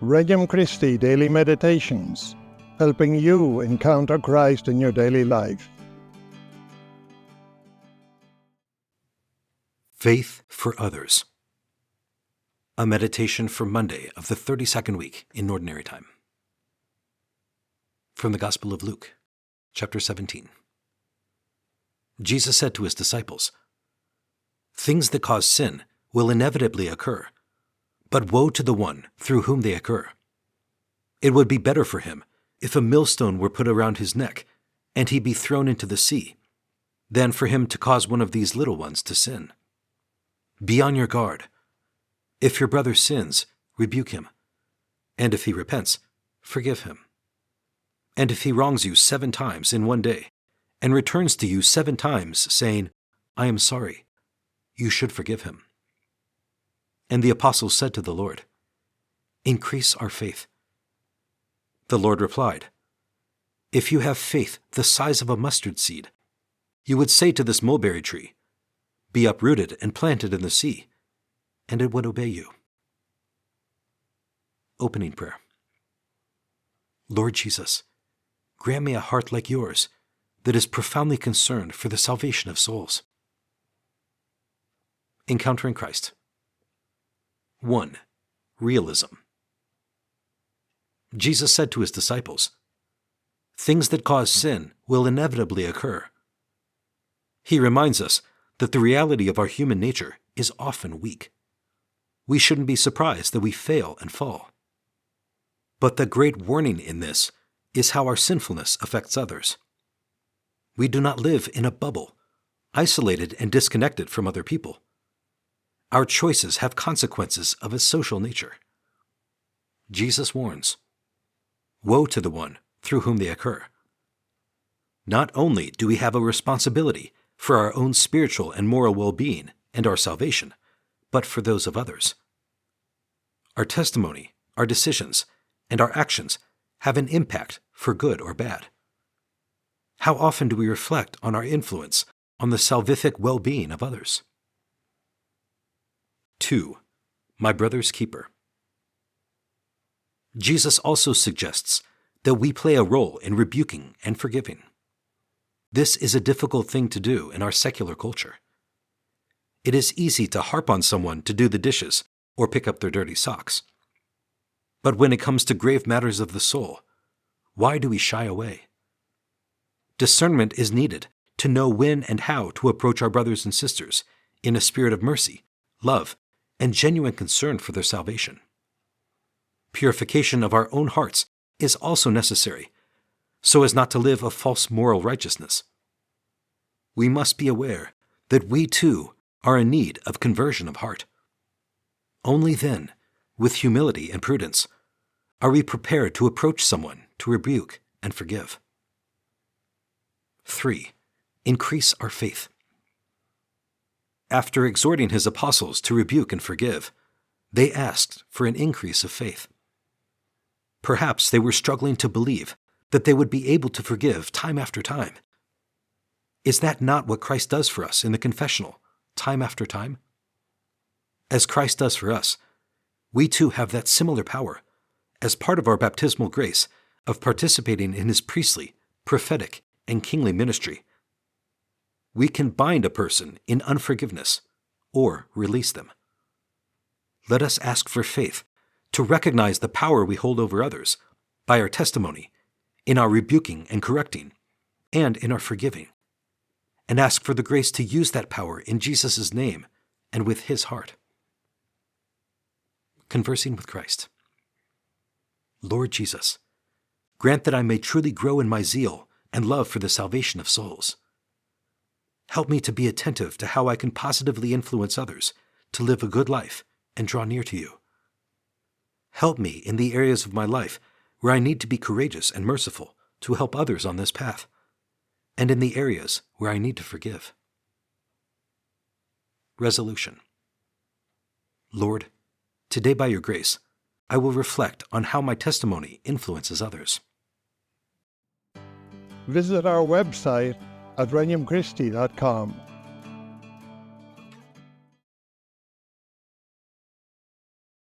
Regnum Christi Daily Meditations, helping you encounter Christ in your daily life. Faith for Others. A meditation for Monday of the 32nd week in Ordinary Time. From the Gospel of Luke, chapter 17. Jesus said to his disciples, "Things that cause sin will inevitably occur, but woe to the one through whom they occur. It would be better for him if a millstone were put around his neck and he be thrown into the sea, than for him to cause one of these little ones to sin. Be on your guard. If your brother sins, rebuke him, and if he repents, forgive him. And if he wrongs you 7 times in one day, and returns to you 7 times, saying, 'I am sorry,' you should forgive him." And the apostles said to the Lord, "Increase our faith." The Lord replied, "If you have faith the size of a mustard seed, you would say to this mulberry tree, 'Be uprooted and planted in the sea,' and it would obey you." Opening Prayer. Lord Jesus, grant me a heart like yours that is profoundly concerned for the salvation of souls. Encountering Christ. 1. Realism. Jesus said to his disciples, "Things that cause sin will inevitably occur." He reminds us that the reality of our human nature is often weak. We shouldn't be surprised that we fail and fall. But the great warning in this is how our sinfulness affects others. We do not live in a bubble, isolated and disconnected from other people. Our choices have consequences of a social nature. Jesus warns, "Woe to the one through whom they occur." Not only do we have a responsibility for our own spiritual and moral well-being and our salvation, but for those of others. Our testimony, our decisions, and our actions have an impact for good or bad. How often do we reflect on our influence on the salvific well-being of others? 2. My brother's keeper. Jesus also suggests that we play a role in rebuking and forgiving. This is a difficult thing to do in our secular culture. It is easy to harp on someone to do the dishes or pick up their dirty socks. But when it comes to grave matters of the soul, why do we shy away? Discernment is needed to know when and how to approach our brothers and sisters in a spirit of mercy, love, and genuine concern for their salvation. Purification of our own hearts is also necessary, so as not to live a false moral righteousness. We must be aware that we too are in need of conversion of heart. Only then, with humility and prudence, are we prepared to approach someone to rebuke and forgive. 3. Increase our faith. After exhorting his apostles to rebuke and forgive, they asked for an increase of faith. Perhaps they were struggling to believe that they would be able to forgive time after time. Is that not what Christ does for us in the confessional, time after time? As Christ does for us, we too have that similar power, as part of our baptismal grace of participating in his priestly, prophetic, and kingly ministry. We can bind a person in unforgiveness or release them. Let us ask for faith to recognize the power we hold over others by our testimony, in our rebuking and correcting, and in our forgiving, and ask for the grace to use that power in Jesus' name and with his heart. Conversing with Christ. Lord Jesus, grant that I may truly grow in my zeal and love for the salvation of souls. Help me to be attentive to how I can positively influence others to live a good life and draw near to you. Help me in the areas of my life where I need to be courageous and merciful to help others on this path, and in the areas where I need to forgive. Resolution. Lord, today by your grace, I will reflect on how my testimony influences others. Visit our website at regnumchristi.com